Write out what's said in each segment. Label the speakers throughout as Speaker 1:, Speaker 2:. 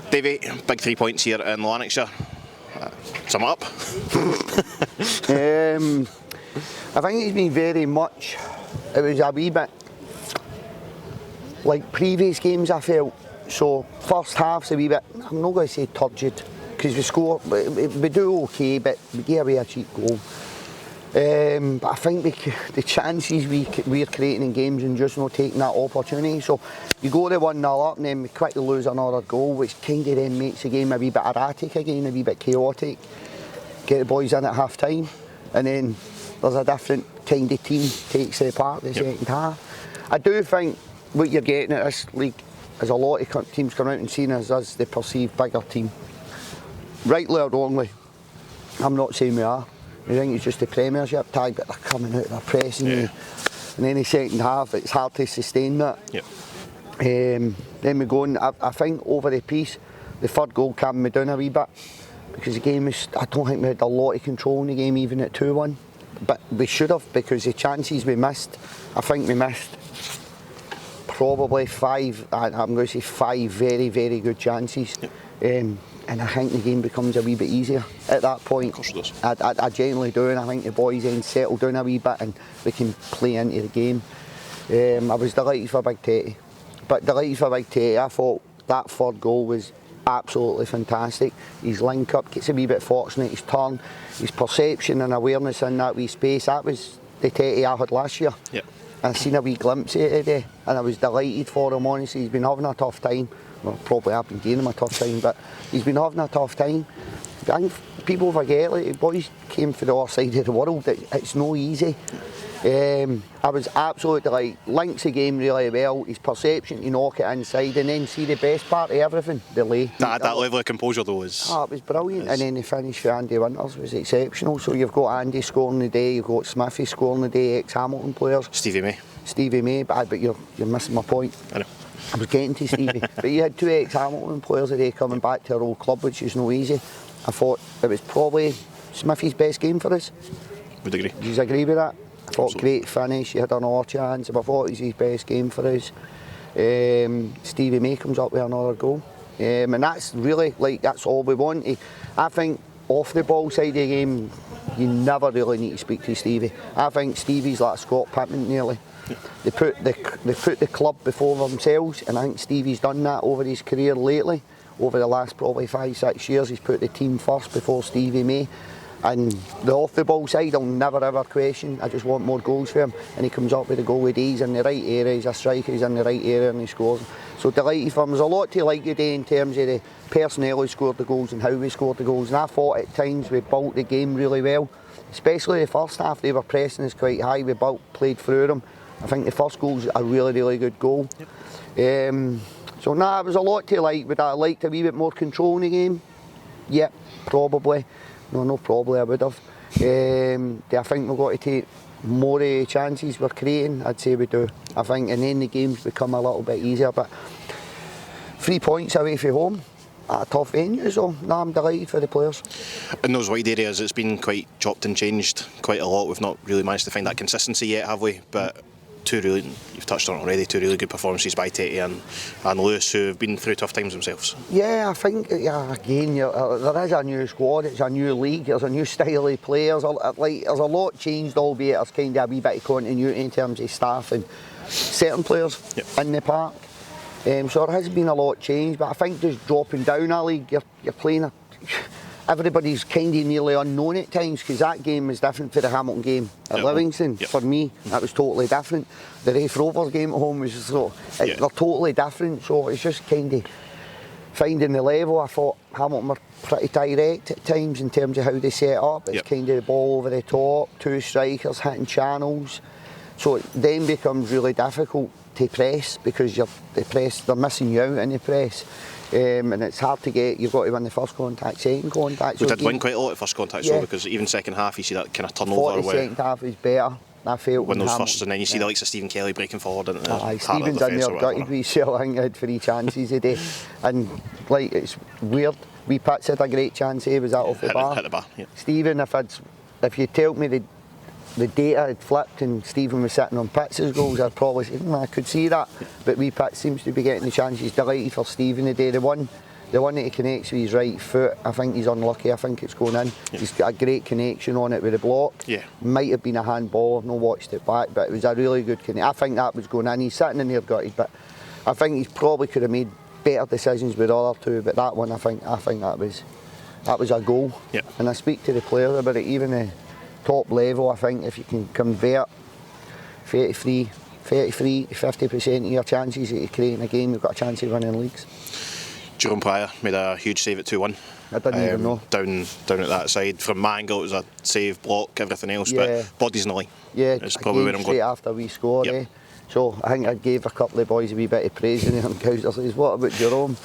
Speaker 1: Davey, big 3 points here in Lanarkshire. Sum it up.
Speaker 2: I think it's been very much, it was a wee bit like previous games I felt. So first half's a wee bit, I'm not going to say turgid, because we score, we do okay, but we give away a cheap goal. But I think the chances we're creating in games and just not taking that opportunity. So you go to 1-0 up and then we quickly lose another goal, which kind of then makes the game a wee bit erratic again, a wee bit chaotic. Get the boys in at half time, and then there's a different kind of team takes the part the second half. I do think what you're getting at this league is a lot of teams coming out and seeing us as the perceived bigger team. Rightly or wrongly, I'm not saying we are. I think it's just the Premiership tag, but they're coming out, they're pressing you. And then the second half, it's hard to sustain that. Then we go on, I think over the piece, the third goal calmed me down a wee bit, because the game was, I don't think we had a lot of control in the game, even at 2-1. But we should have, because the chances we missed, I think we missed probably five very, very good chances. And I think the game becomes a wee bit easier at that point.
Speaker 1: Of course it does.
Speaker 2: I genuinely do, and I think the boys then settle down a wee bit and we can play into the game. I was delighted for Big Teddy. But delighted for Big Teddy, I thought that third goal was absolutely fantastic. His link up gets a wee bit fortunate, his turn, his perception and awareness in that wee space, that was the Teddy I had last year. I seen a wee glimpse of it today, and I was delighted for him, honestly. He's been having a tough time. Well, probably I've been giving him a tough time, but he's been having a tough time. I think people forget, like, the boys came from the other side of the world. It's no easy. I was absolutely delighted. Links the game really well. His perception to knock it inside, and then see the best part of everything, the lay.
Speaker 1: That level of composure though is...
Speaker 2: it was brilliant. And then the finish for Andy Winters was exceptional. So you've got Andy scoring the day, you've got Smithy scoring the day, ex-Hamilton players. Stevie May, but you're missing my point.
Speaker 1: I know.
Speaker 2: I was getting to Stevie. But you had two ex-Hamilton players today coming back to our old club, which is no easy. I thought it was probably Smithy's best game for us.
Speaker 1: Would agree.
Speaker 2: Do you agree with that? I thought great finish, he had another chance, but I thought it was his best game for us. Stevie May comes up with another goal. And that's really, that's all we want. I think off the ball side of the game, you never really need to speak to Stevie. I think Stevie's like Scott Pittman nearly. They put the club before themselves, and I think Stevie's done that over his career lately. Over the last probably 5-6 years, he's put the team first before Stevie May. And the off the ball side, I'll never ever question. I just want more goals for him, and he comes up with a goal with ease in the right area. He's a striker, he's in the right area, and he scores. So delighted for him. There's a lot to like today in terms of the personnel who scored the goals and how we scored the goals. And I thought at times we built the game really well, especially the first half. They were pressing us quite high. We played through them. I think the first goal's a really, really good goal. So it was a lot to like. Would I have liked a wee bit more control in the game? Yeah, probably. No, probably I would have. Do I think we've got to take more chances we're creating? I'd say we do. I think, and then the games become a little bit easier. But 3 points away from home at a tough venue, so I'm delighted for the players.
Speaker 1: In those wide areas, it's been quite chopped and changed quite a lot. We've not really managed to find that consistency yet, have we? But you've touched on it already, two really good performances by Teddy and Lewis, who have been through tough times themselves.
Speaker 2: Yeah, I think, again, there is a new squad, it's a new league, there's a new style of players. There's a lot changed, albeit there's kind of a wee bit of continuity in terms of staff and certain players in the park. So there has been a lot changed, but I think just dropping down a league, you're playing everybody's kind of nearly unknown at times, because that game was different for the Hamilton game at Livingston. For me, that was totally different. The Raith Rovers game at home was just they're totally different, so it's just kind of finding the level. I thought Hamilton were pretty direct at times in terms of how they set up. It's kind of the ball over the top, two strikers hitting channels, so it then becomes really difficult to press, because they're missing you out in the press. And it's hard to get. You've got to win the first contact, second contact.
Speaker 1: We did win quite a lot at first contact, though, because even second half you see that kind of turnover.
Speaker 2: The second half is better. I felt
Speaker 1: when those first, and then you see the likes of Stephen Kelly breaking forward. And
Speaker 2: Stephen's in there gutted with Shell. I think he had 3 chances a day, and it's weird. We Pats had a great chance. Was that off the bar?
Speaker 1: Hit the bar.
Speaker 2: Stephen, if you told me the data had flipped and Stephen was sitting on Pitts' goals, I'd probably say, I could see that. But Pats seems to be getting the chances. Delighted for Stephen today. The one the one that he connects with his right foot, I think he's unlucky. I think it's going in. Yeah. He's got a great connection on it with the block.
Speaker 1: Yeah.
Speaker 2: Might have been a handball. I've not watched it back, but it was a really good connection. I think that was going in. He's sitting in there gutted, but I think he probably could have made better decisions with the other two. But that one, I think that was a goal.
Speaker 1: Yeah.
Speaker 2: And I speak to the players about it. Even the top level, I think if you can convert 33, 50% of your chances that you create in a game, you've got a chance of winning leagues.
Speaker 1: Jerome Pryor made a huge save at 2-1.
Speaker 2: I didn't even know.
Speaker 1: Down at that side. From my angle, it was a save, block, everything else,
Speaker 2: Yeah.
Speaker 1: but bodies in the line.
Speaker 2: Yeah,
Speaker 1: it's probably where I'm
Speaker 2: straight
Speaker 1: going.
Speaker 2: after we scored.
Speaker 1: Yep.
Speaker 2: So I think I gave a couple of boys a wee bit of praise in there, and Gouser says, "What about Jerome?"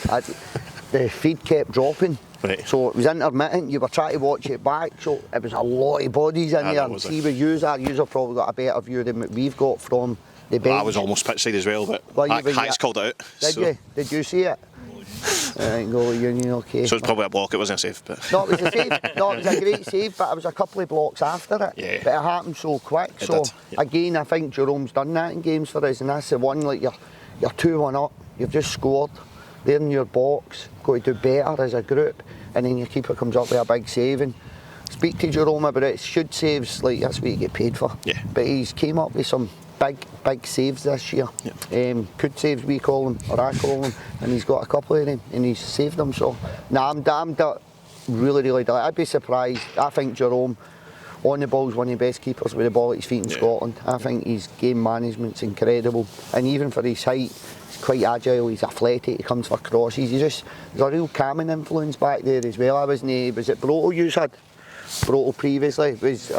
Speaker 2: The feed kept dropping.
Speaker 1: Right.
Speaker 2: So it was intermittent. You were trying to watch it back, so it was a lot of bodies in there. And see, with you've probably got a better view than what we've got from the bench.
Speaker 1: I was almost pitch side as well, but Hacks called it out.
Speaker 2: Did you? Did you see it? Goal Union, okay.
Speaker 1: So it's probably a block, it wasn't a save. But
Speaker 2: No, it was a save. No, it was a great save, but it was a couple of blocks after it.
Speaker 1: Yeah.
Speaker 2: But it happened so quick.
Speaker 1: It
Speaker 2: so
Speaker 1: did, yeah.
Speaker 2: Again, I think Jerome's done that in games for us, and that's the one, like you're 2-1 up, you've just scored, they're in your box, got to do better as a group, and then your keeper comes up with a big save. And speak to Jerome about it. Should saves, like that's what you get paid for.
Speaker 1: Yeah.
Speaker 2: But he's came up with some big saves this year.
Speaker 1: Yeah.
Speaker 2: Good saves we call them, or I call them, and he's got a couple of them, and he's saved them. So, I'm really delighted. I'd be surprised. I think Jerome, on the ball, is one of the best keepers with the ball at his feet in Scotland. I think his game management's incredible, and even for his height, he's quite agile. He's athletic. He comes for crosses. There's a real calming influence back there as well. Was it Broto you had? Broto previously was.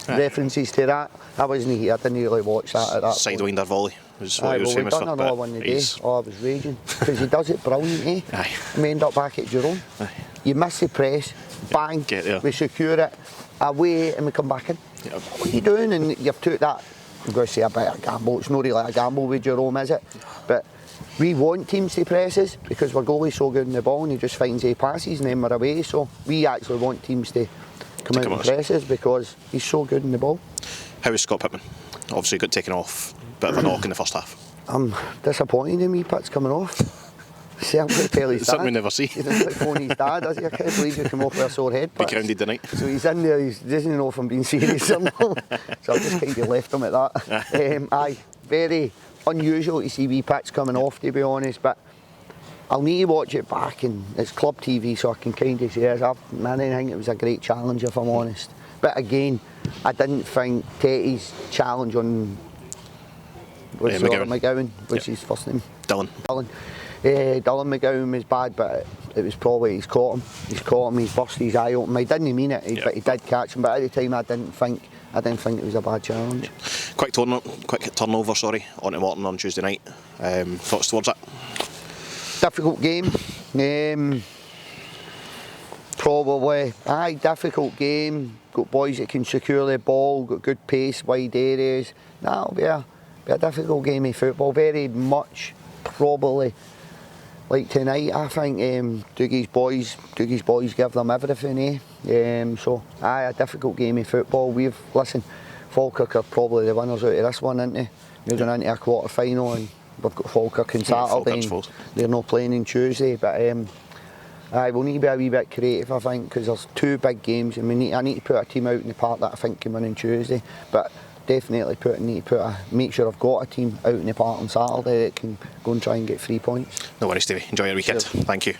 Speaker 2: References to that. I wasn't here. I didn't really watch that at that
Speaker 1: Sidewinder
Speaker 2: point.
Speaker 1: volley was what he was famous for.
Speaker 2: We've done another one today. I was raging because he does it brilliantly.
Speaker 1: Aye.
Speaker 2: And we end up back at Jerome.
Speaker 1: Aye.
Speaker 2: You miss the press, bang,
Speaker 1: Get there.
Speaker 2: we secure it, away, and we come back in.
Speaker 1: Yep.
Speaker 2: What are you doing? And you've took that. I'm going to say a bit of a gamble. It's not really a gamble with Jerome, is it? But we want teams to press us because our goalie's so good in the ball and he just finds a passes and then we're away. So we actually want teams to come out and press us because he's so good in the ball.
Speaker 1: How is Scott Pittman? Obviously got taken off, bit of a knock in the first half.
Speaker 2: I'm disappointed in me, Pitt's coming off. Certainly tell his dad.
Speaker 1: Something we never see.
Speaker 2: He doesn't like phone his dad, does he? I can't believe you come off with a sore head.
Speaker 1: Be grounded tonight.
Speaker 2: So he's in there, he doesn't know if I'm being serious or not. So I just kind of left him at that. Very unusual to see wee Pitt's coming off, to be honest, but I'll need to watch it back, and it's club TV, so I can kind of say, I think it was a great challenge, if I'm honest. But again, I didn't think Tetty's challenge on McGowan, what's his first name?
Speaker 1: Dylan
Speaker 2: Dylan McGowan was bad, but it was probably he's caught him, he's busted his eye open. He didn't mean it, but he did catch him. But at the time, I didn't think it was a bad challenge.
Speaker 1: Quick turnover, onto Morton on Tuesday night. Thoughts towards that?
Speaker 2: Difficult game. Probably. Difficult game. Got boys that can secure the ball, got good pace, wide areas. That'll be a difficult game of football. Very much probably like tonight. I think Dougie's boys give them everything. A difficult game of football. Falkirk are probably the winners out of this one, aren't they? We're going into a quarter final and we've got Falkirk on Saturday. They're not playing on Tuesday, but we'll need to be a wee bit creative, I think, because there's two big games and I need to put a team out in the park that I think can win on Tuesday. But definitely make sure I've got a team out in the park on Saturday that can go and try and get 3 points.
Speaker 1: No worries, Stevie. Enjoy your weekend. Cheers. Thank you.